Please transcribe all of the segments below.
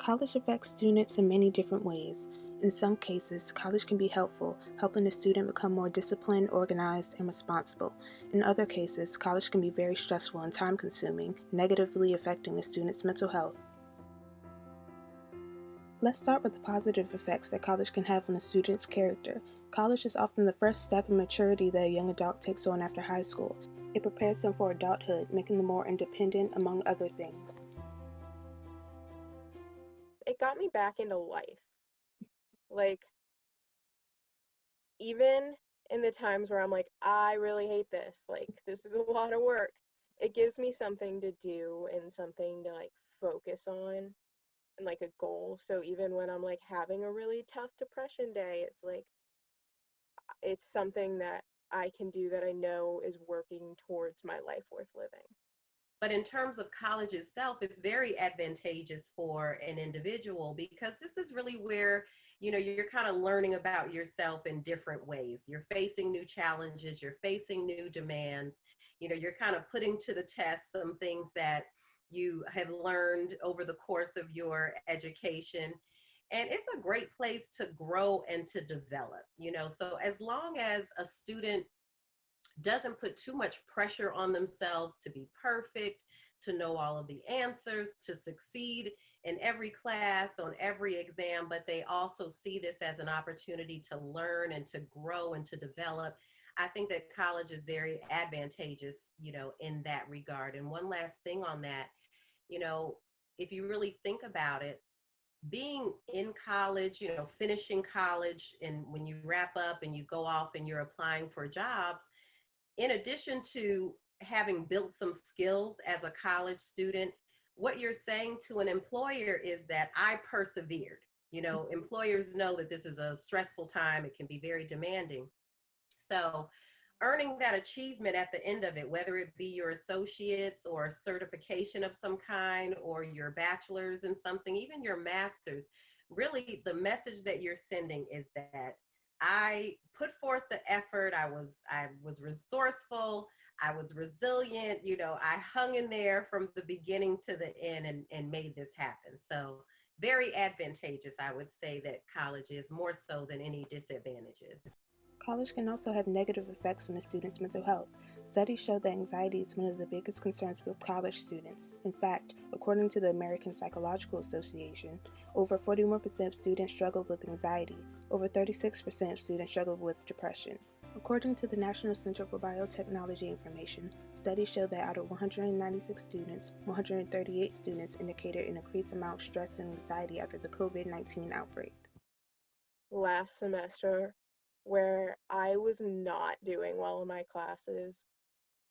College affects students in many different ways. In some cases, college can be helpful, helping the student become more disciplined, organized, and responsible. In other cases, college can be very stressful and time-consuming, negatively affecting the student's mental health. Let's start with the positive effects that college can have on a student's character. College is often the first step in maturity that a young adult takes on after high school. It prepares them for adulthood, making them more independent, among other things. It got me back into life. Like, even in the times where I'm like, I really hate this, like, this is a lot of work, it gives me something to do and something to, like, focus on and, like, a goal. So even when I'm, like, having a really tough depression day, it's like, it's something that I can do that I know is working towards my life worth living. But in terms of college itself, it's very advantageous for an individual because this is really where, you're kind of learning about yourself in different ways. You're facing new challenges, you're facing new demands, you're kind of putting to the test some things that you have learned over the course of your education. And it's a great place to grow and to develop, so as long as a student doesn't put too much pressure on themselves to be perfect, to know all of the answers, to succeed in every class, on every exam, but they also see this as an opportunity to learn and to grow and to develop. I think that college is very advantageous, in that regard. And one last thing on that, you know, if you really think about it, being in college, finishing college, and when you wrap up and you go off and you're applying for jobs, in addition to having built some skills as a college student, what you're saying to an employer is that I persevered. Employers know that this is a stressful time, it can be very demanding. So, earning that achievement at the end of it, whether it be your associates or certification of some kind, or your bachelor's in something, even your master's, really the message that you're sending is that I put forth the effort. I was resourceful. I was resilient. I hung in there from the beginning to the end and made this happen. So very advantageous, I would say, that college is more so than any disadvantages. College can also have negative effects on a student's mental health. Studies show that anxiety is one of the biggest concerns with college students. In fact, according to the American Psychological Association, over 41% of students struggle with anxiety, over 36% of students struggle with depression. According to the National Center for Biotechnology Information, studies show that out of 196 students, 138 students indicated an increased amount of stress and anxiety after the COVID-19 outbreak. Last semester, where I was not doing well in my classes,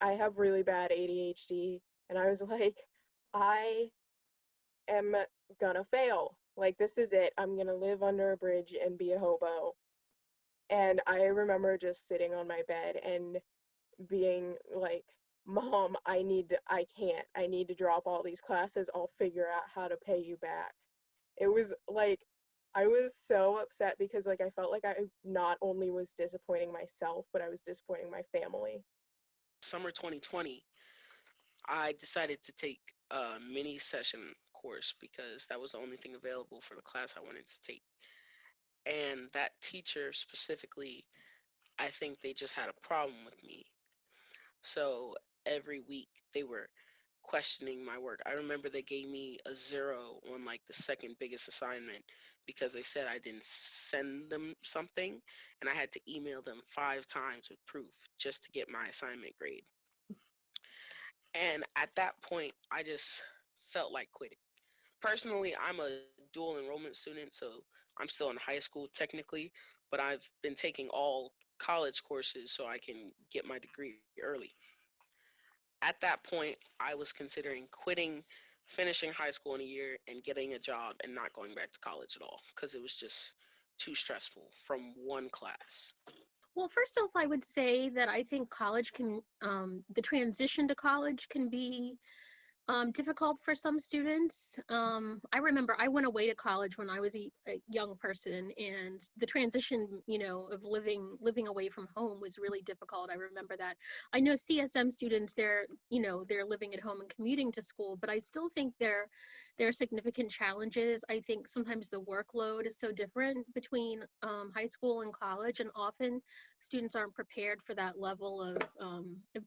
I have really bad ADHD, and I was like, I am gonna fail. Like, this is it. I'm gonna live under a bridge and be a hobo. And I remember just sitting on my bed and being like, Mom, I need to drop all these classes. I'll figure out how to pay you back. It was like, I was so upset because, like, I felt like I not only was disappointing myself, but I was disappointing my family. Summer 2020, I decided to take a mini session course because that was the only thing available for the class I wanted to take. And that teacher specifically, I think they just had a problem with me. So every week they were questioning my work. I remember they gave me a 0 on like the second biggest assignment because they said I didn't send them something and I had to email them 5 times with proof just to get my assignment grade. And at that point, I just felt like quitting. Personally, I'm a dual enrollment student, so I'm still in high school technically, but I've been taking all college courses so I can get my degree early. At that point, I was considering quitting, finishing high school in a year, and getting a job and not going back to college at all because it was just too stressful from one class. Well, first off, I would say that I think the transition to college can be difficult for some students. I remember I went away to college when I was a young person, and the transition, of living away from home was really difficult. I remember that. I know CSM students, they're living at home and commuting to school, but I still think there are significant challenges. I think sometimes the workload is so different between high school and college, and often students aren't prepared for that level of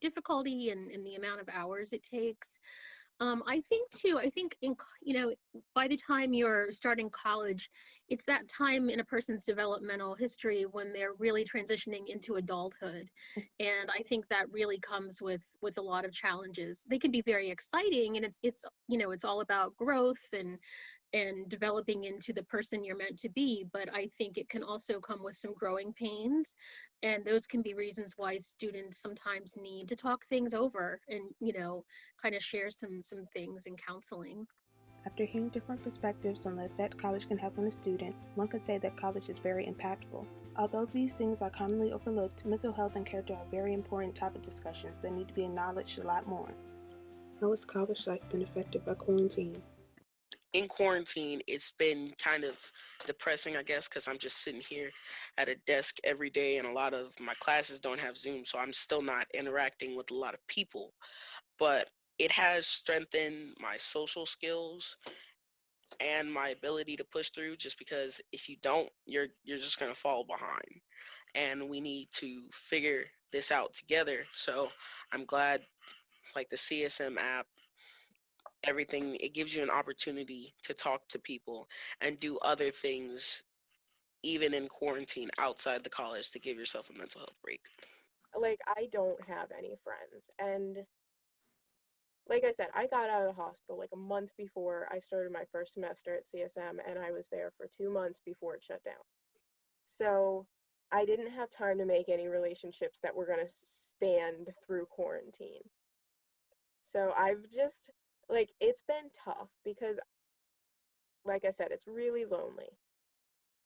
difficulty and the amount of hours it takes. I think too, I think by the time you're starting college, it's that time in a person's developmental history when they're really transitioning into adulthood. And I think that really comes with a lot of challenges. They can be very exciting, and it's all about growth and developing into the person you're meant to be. But I think it can also come with some growing pains. And those can be reasons why students sometimes need to talk things over and, kind of share some things in counseling. After hearing different perspectives on the effect college can have on a student, one could say that college is very impactful. Although these things are commonly overlooked, mental health and character are very important topic discussions that need to be acknowledged a lot more. How has college life been affected by quarantine? In quarantine, it's been kind of depressing, I guess, because I'm just sitting here at a desk every day, and a lot of my classes don't have Zoom, so I'm still not interacting with a lot of people. But it has strengthened my social skills and my ability to push through, just because if you don't, you're just going to fall behind, and we need to figure this out together. So I'm glad, like the CSM app, everything, it gives you an opportunity to talk to people and do other things even in quarantine outside the college to give yourself a mental health break. Like, I don't have any friends. And like I said, I got out of the hospital like a month before I started my first semester at CSM, and I was there for 2 months before it shut down. So I didn't have time to make any relationships that were going to stand through quarantine. So I've just, like, it's been tough because, like I said, it's really lonely.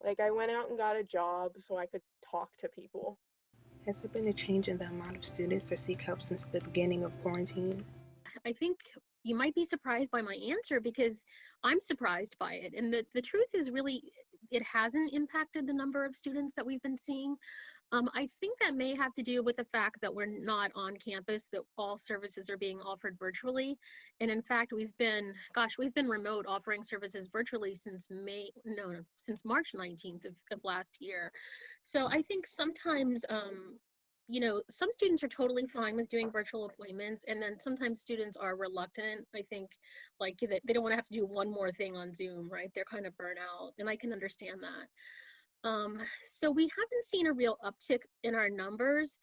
Like, I went out and got a job so I could talk to people. Has there been a change in the amount of students that seek help since the beginning of quarantine? I think you might be surprised by my answer because I'm surprised by it. And the truth is really, it hasn't impacted the number of students that we've been seeing. I think that may have to do with the fact that we're not on campus, that all services are being offered virtually. And in fact, we've been remote offering services virtually since since March 19th of last year. So I think sometimes, some students are totally fine with doing virtual appointments, and then sometimes students are reluctant. I think like they don't want to have to do one more thing on Zoom, right? They're kind of burnt out, and I can understand that. So we haven't seen a real uptick in our numbers,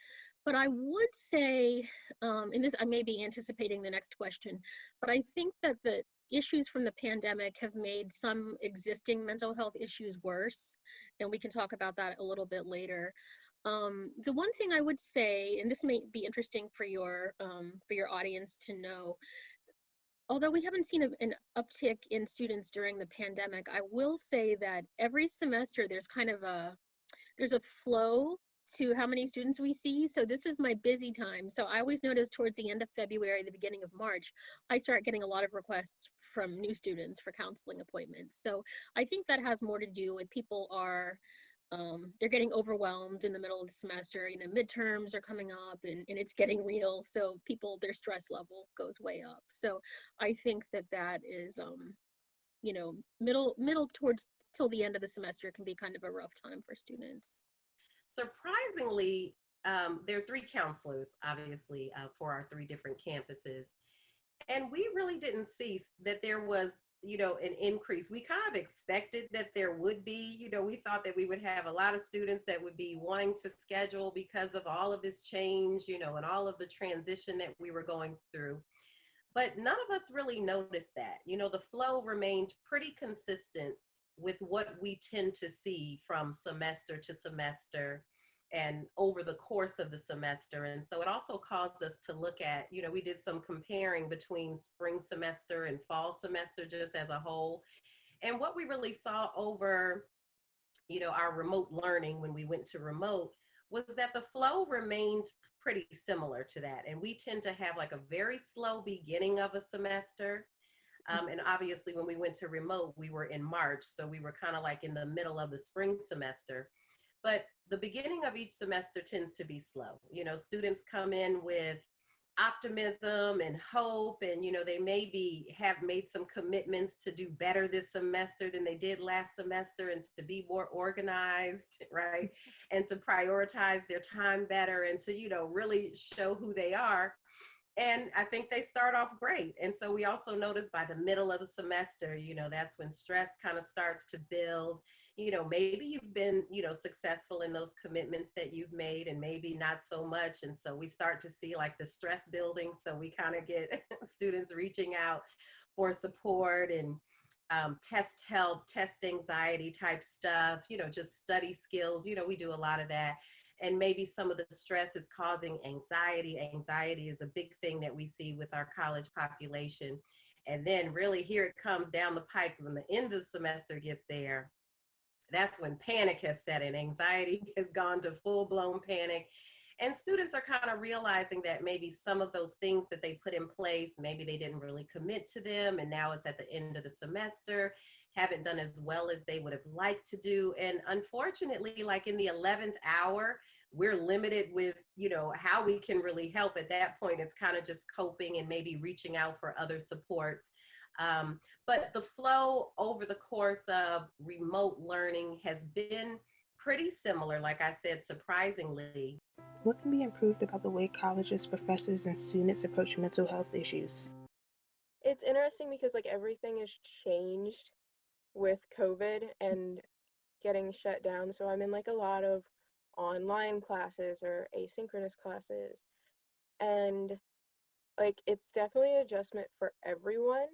but I would say, and this, I may be anticipating the next question, but I think that the issues from the pandemic have made some existing mental health issues worse, and we can talk about that a little bit later. The one thing I would say, and this may be interesting for your audience to know, although we haven't seen an uptick in students during the pandemic, I will say that every semester there's a flow to how many students we see. So this is my busy time. So I always notice towards the end of February, the beginning of March, I start getting a lot of requests from new students for counseling appointments. So I think that has more to do with people they're getting overwhelmed in the middle of the semester. Midterms are coming up, and it's getting real. So their stress level goes way up. So I think that is, middle towards till the end of the semester can be kind of a rough time for students. Surprisingly, there are three counselors, obviously, for our three different campuses. And we really didn't see that there was, an increase. We kind of expected that there would be. We thought that we would have a lot of students that would be wanting to schedule because of all of this change, and all of the transition that we were going through. But none of us really noticed that. The flow remained pretty consistent with what we tend to see from semester to semester and over the course of the semester. And so it also caused us to look at, we did some comparing between spring semester and fall semester just as a whole. And what we really saw over, our remote learning when we went to remote was that the flow remained pretty similar to that. And we tend to have like a very slow beginning of a semester. And obviously when we went to remote, we were in March. So we were kind of like in the middle of the spring semester. But the beginning of each semester tends to be slow. Students come in with optimism and hope, and they maybe have made some commitments to do better this semester than they did last semester, and to be more organized, right, and to prioritize their time better, and to really show who they are. And I think they start off great. And so we also notice by the middle of the semester, that's when stress kind of starts to build. Maybe you've been, successful in those commitments that you've made, and maybe not so much. And so we start to see like the stress building. So we kind of get students reaching out for support, and test help, test anxiety type stuff, just study skills. We do a lot of that. And maybe some of the stress is causing anxiety. Anxiety is a big thing that we see with our college population. And then really here it comes down the pike when the end of the semester gets there. That's when panic has set in. Anxiety has gone to full-blown panic. And students are kind of realizing that maybe some of those things that they put in place, maybe they didn't really commit to them. And now it's at the end of the semester, haven't done as well as they would have liked to do. And unfortunately, like in the 11th hour, we're limited with, how we can really help. At that point, it's kind of just coping and maybe reaching out for other supports. But the flow over the course of remote learning has been pretty similar, like I said, surprisingly. What can be improved about the way colleges, professors, and students approach mental health issues? It's interesting because like everything has changed with COVID and getting shut down. So I'm in like a lot of online classes or asynchronous classes. And like it's definitely an adjustment for everyone.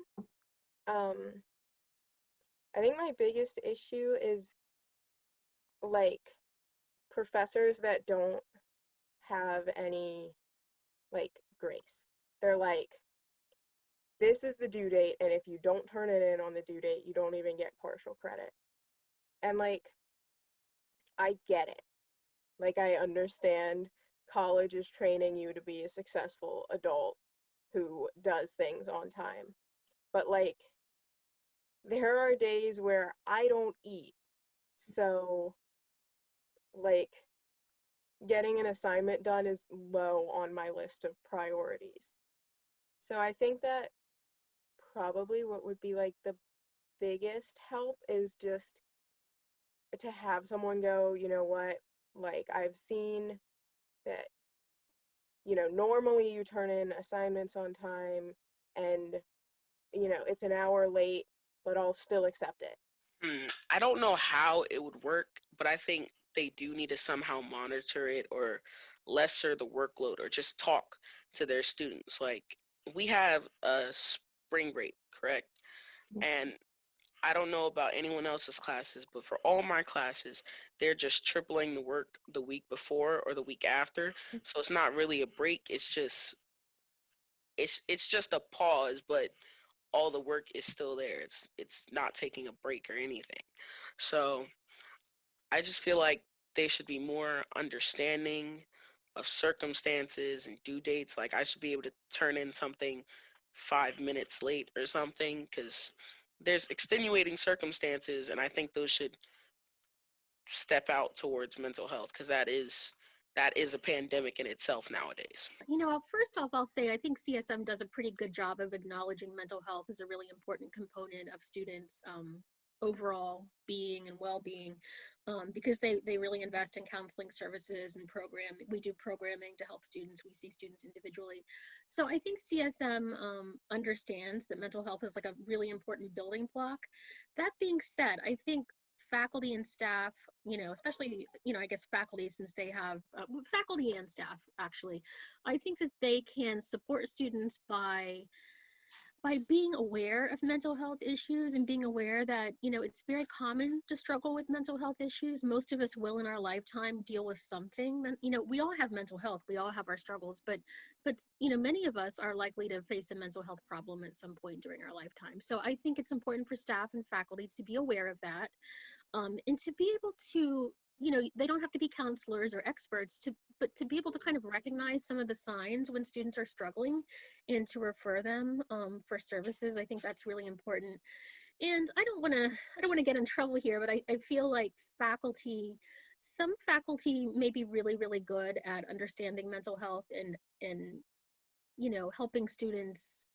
I think my biggest issue is like professors that don't have any like grace. They're like, this is the due date, and if you don't turn it in on the due date, you don't even get partial credit. And like, I get it. Like, I understand college is training you to be a successful adult who does things on time. But like, there are days where I don't eat. So, like, getting an assignment done is low on my list of priorities. So I think that probably what would be like the biggest help is just to have someone go, you know what, like I've seen that, normally you turn in assignments on time and, it's an hour late, but I'll still accept it. I don't know how it would work, but I think they do need to somehow monitor it or lesser the workload or just talk to their students. Like, we have a spring break, correct? And I don't know about anyone else's classes, but for all my classes, they're just tripling the work the week before or the week after. So it's not really a break. It's just a pause, but all the work is still there. It's not taking a break or anything. So I just feel like they should be more understanding of circumstances and due dates. Like, I should be able to turn in something 5 minutes late or something because there's extenuating circumstances, and I think those should step out towards mental health because that is a pandemic in itself nowadays. First off, I'll say I think CSM does a pretty good job of acknowledging mental health as a really important component of students' overall being and well-being, because they really invest in counseling services and we do programming to help students. We see students individually. So I think CSM understands that mental health is like a really important building block. That being said, I think faculty and staff, especially, I guess faculty, since they have faculty and staff, actually, I think that they can support students by being aware of mental health issues and being aware that, it's very common to struggle with mental health issues. Most of us will in our lifetime deal with something. We all have mental health, we all have our struggles, but many of us are likely to face a mental health problem at some point during our lifetime. So I think it's important for staff and faculty to be aware of that. And to be able to, they don't have to be counselors or experts but to be able to kind of recognize some of the signs when students are struggling and to refer them for services. I think that's really important. And I don't want to get in trouble here, but I feel like some faculty may be really, really good at understanding mental health and helping students,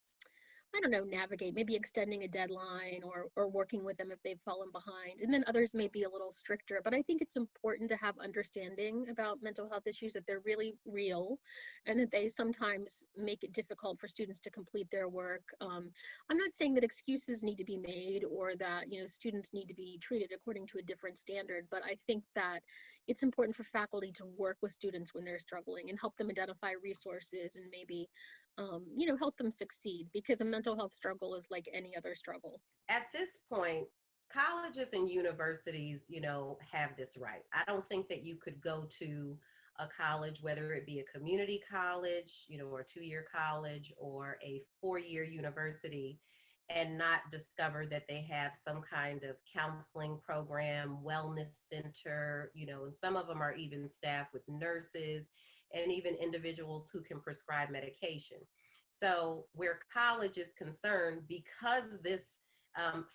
I don't know, navigate, maybe extending a deadline or working with them if they've fallen behind. And then others may be a little stricter, but I think it's important to have understanding about mental health issues, that they're really real and that they sometimes make it difficult for students to complete their work. I'm not saying that excuses need to be made or that, students need to be treated according to a different standard, but I think that it's important for faculty to work with students when they're struggling and help them identify resources and maybe help them succeed, because a mental health struggle is like any other struggle. At this point, colleges and universities, have this right. I don't think that you could go to a college, whether it be a community college, or a 2-year college or a 4-year university, and not discover that they have some kind of counseling program, wellness center, and some of them are even staffed with nurses and even individuals who can prescribe medication. So where college is concerned, because this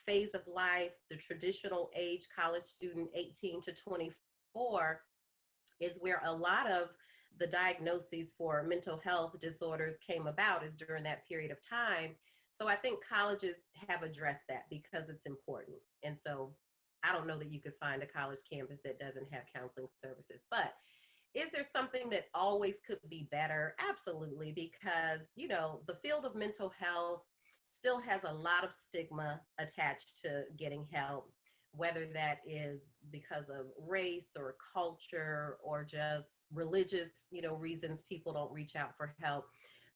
phase of life, the traditional age college student, 18 to 24, is where a lot of the diagnoses for mental health disorders came about, is during that period of time. So I think colleges have addressed that because it's important. And so I don't know that you could find a college campus that doesn't have counseling services. But is there something that always could be better? Absolutely, because, the field of mental health still has a lot of stigma attached to getting help, whether that is because of race or culture or just religious, reasons people don't reach out for help.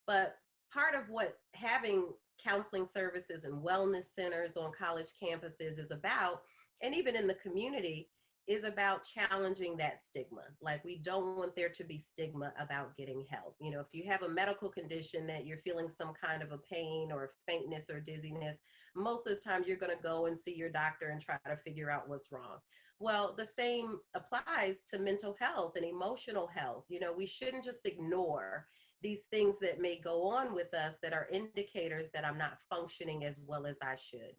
But part of what having counseling services and wellness centers on college campuses is about, and even in the community, is about challenging that stigma. Like, we don't want there to be stigma about getting help. If you have a medical condition that you're feeling some kind of a pain or faintness or dizziness, most of the time you're going to go and see your doctor and try to figure out what's wrong. Well, the same applies to mental health and emotional health. We shouldn't just ignore these things that may go on with us that are indicators that I'm not functioning as well as I should.